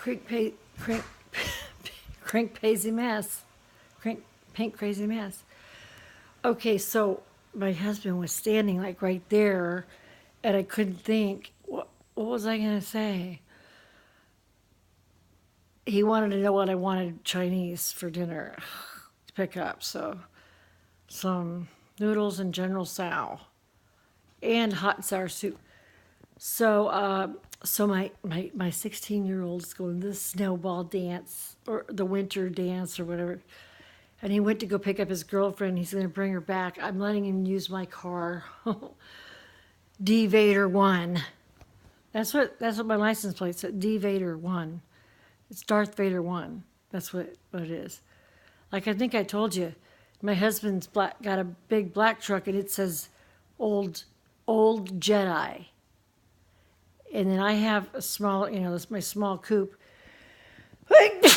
Crink, Crink Crazy Mess. Pink Crazy Mess. Okay, so my husband was standing like right there, and I couldn't think. What was I going to say? He wanted to know what I wanted Chinese for dinner to pick up. So some noodles and General Tso and hot and sour soup. So my 16-year-old is going to the snowball dance or the winter dance or whatever. And he went to go pick up his girlfriend. He's going to bring her back. I'm letting him use my car. D Vader 1. That's what my license plate said. D Vader 1. It's Darth Vader 1. That's what it is. Like I think I told you, my husband's got a big black truck and it says old Jedi. And then I have a small, that's my small coupe.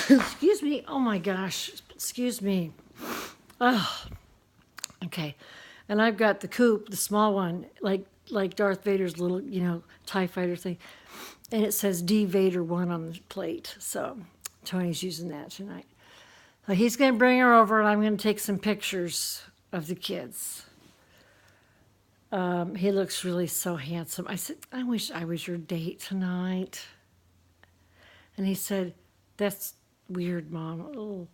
Excuse me. Oh my gosh. Excuse me. Oh, okay. And I've got the coupe, the small one, like Darth Vader's little, TIE fighter thing. And it says D Vader 1 on the plate. So Tony's using that tonight. So he's going to bring her over and I'm going to take some pictures of the kids. He looks really so handsome. I said, I wish I was your date tonight. And he said, that's weird, Mom. Oh.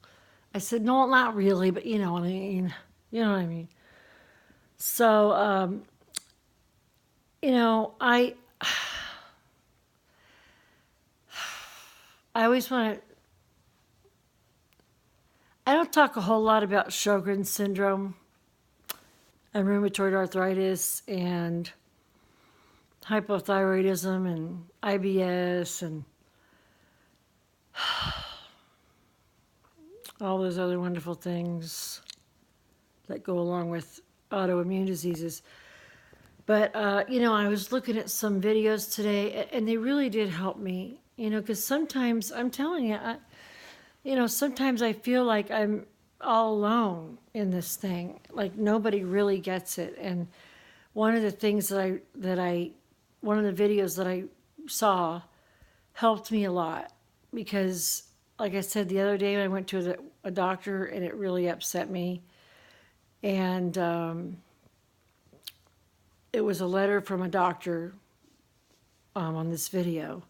I said, no, not really, but you know what I mean. You know what I mean. So, I always want to, I don't talk a whole lot about Sjogren's syndrome and rheumatoid arthritis and hypothyroidism and IBS and all those other wonderful things that go along with autoimmune diseases. But, I was looking at some videos today, and they really did help me, because sometimes, I'm telling you, sometimes I feel like I'm all alone in this thing, like nobody really gets it. And one of the things one of the videos that I saw helped me a lot because, like I said, the other day I went to a doctor and it really upset me. And it was a letter from a doctor on this video,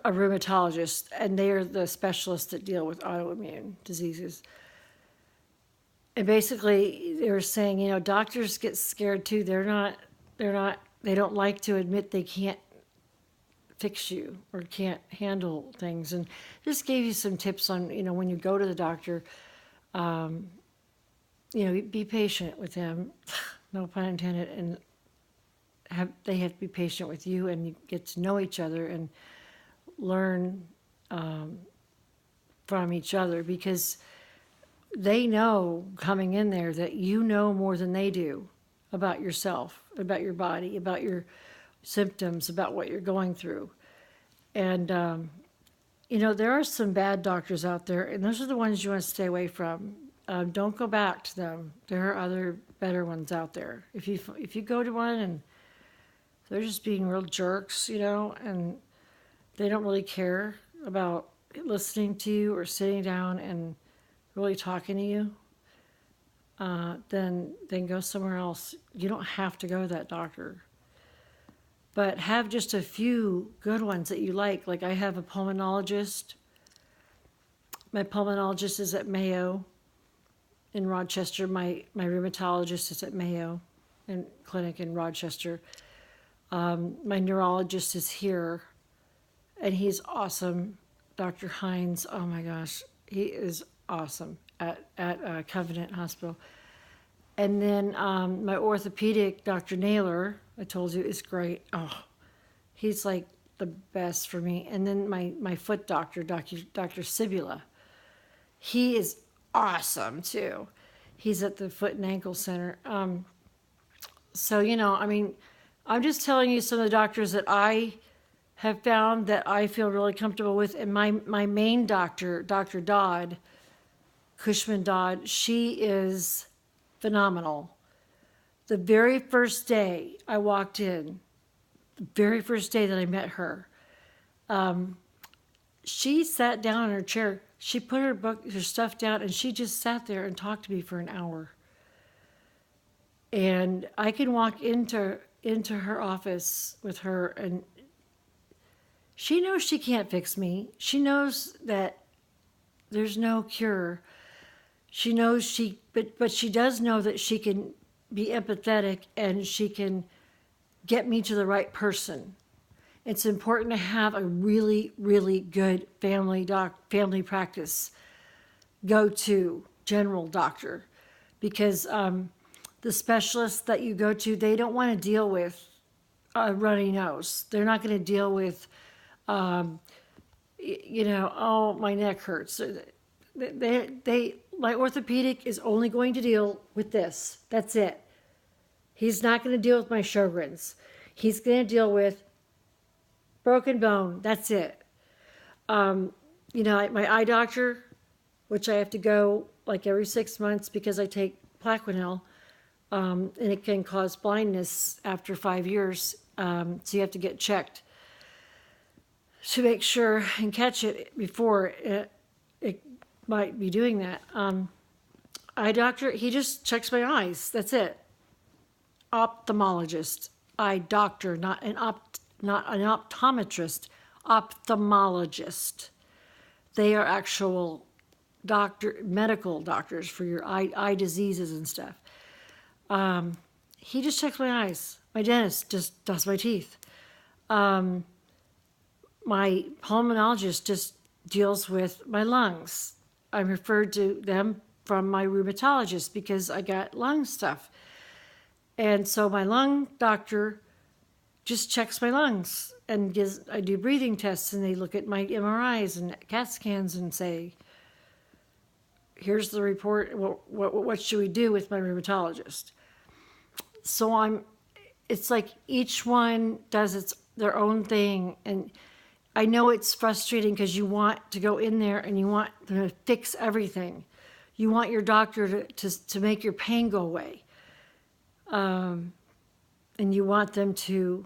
a rheumatologist, and they are the specialists that deal with autoimmune diseases. And basically, they were saying, doctors get scared too. They don't like to admit they can't fix you or can't handle things. And just gave you some tips on, when you go to the doctor, be patient with them, no pun intended, and they have to be patient with you, and you get to know each other and learn from each other, because they know coming in there that you know more than they do about yourself, about your body, about your symptoms, about what you're going through. And, there are some bad doctors out there, and those are the ones you want to stay away from. Don't go back to them. There are other better ones out there. If you go to one and they're just being real jerks, and they don't really care about listening to you or sitting down and really talking to you, then go somewhere else. You don't have to go to that doctor. But have just a few good ones that you like. Like I have a pulmonologist. My pulmonologist is at Mayo in Rochester. My rheumatologist is at Mayo Clinic in Rochester. My neurologist is here, and he's awesome. Dr. Hines, oh my gosh, he is awesome at Covenant Hospital. And then my orthopedic, Dr. Naylor, I told you, is great. Oh, he's like the best for me. And then my foot doctor, Dr. Sibula, he is awesome too. He's at the Foot and Ankle Center. So, I'm just telling you some of the doctors that I have found that I feel really comfortable with. And my main doctor, Dr. Dodd, Cushman Dodd, she is phenomenal. The very first day I walked in, the very first day that I met her, she sat down in her chair. She put her stuff down, and she just sat there and talked to me for an hour. And I can walk into her office with her, and she knows she can't fix me. She knows that there's no cure. She knows but she does know that she can be empathetic and she can get me to the right person. It's important to have a really, really good family practice go-to general doctor, because the specialists that you go to, they don't want to deal with a runny nose. They're not going to deal with, oh, my neck hurts. My orthopedic is only going to deal with this. That's it. He's not going to deal with my Sjogren's. He's going to deal with broken bone. That's it. My eye doctor, which I have to go like every 6 months because I take Plaquenil, and it can cause blindness after 5 years. So you have to get checked to make sure and catch it before it might be doing that. Eye doctor, he just checks my eyes. That's it. Ophthalmologist, eye doctor, not an optometrist, ophthalmologist. They are actual medical doctors for your eye diseases and stuff. He just checks my eyes. My dentist just does my teeth. My pulmonologist just deals with my lungs. I'm referred to them from my rheumatologist because I got lung stuff. And so my lung doctor just checks my lungs and I do breathing tests, and they look at my MRIs and CAT scans and say, here's the report. What should we do with my rheumatologist? So it's like each one does their own thing. And I know it's frustrating because you want to go in there and you want them to fix everything. You want your doctor to make your pain go away. And you want them to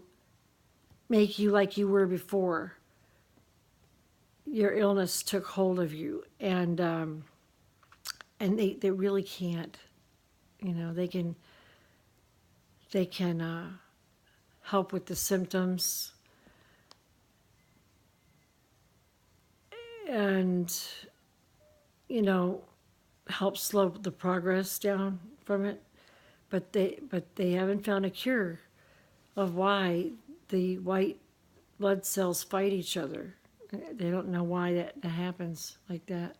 make you like you were before your illness took hold of you. And they really can't. They can help with the symptoms and help slow the progress down from it, but they haven't found a cure of why the white blood cells fight each other. They don't know why that happens like that.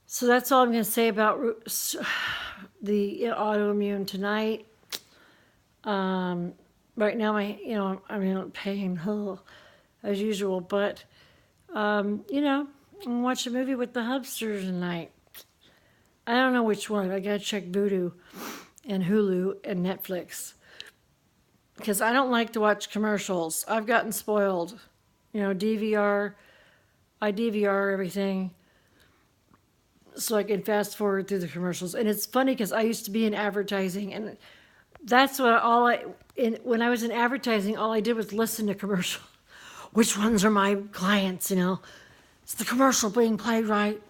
So that's all I'm going to say about the autoimmune tonight. Right now, I'm in pain as usual, but I'm going to watch a movie with the Hubsters tonight. I don't know which one. I got to check Vudu and Hulu and Netflix because I don't like to watch commercials. I've gotten spoiled. DVR. I DVR everything so I can fast forward through the commercials. And it's funny because I used to be in advertising, and that's what when I was in advertising, all I did was listen to commercials. Which ones are my clients, It's the commercial being played right,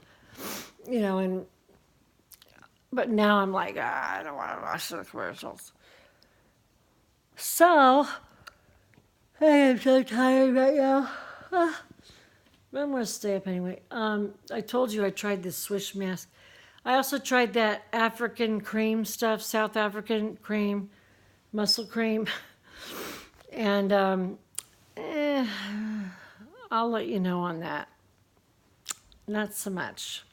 but now I'm like, I don't want to watch the commercials. So, I am so tired right now. I'm going to stay up anyway. I told you I tried this Swish mask. I also tried that African cream stuff, South African cream, muscle cream. And I'll let you know on that. Not so much.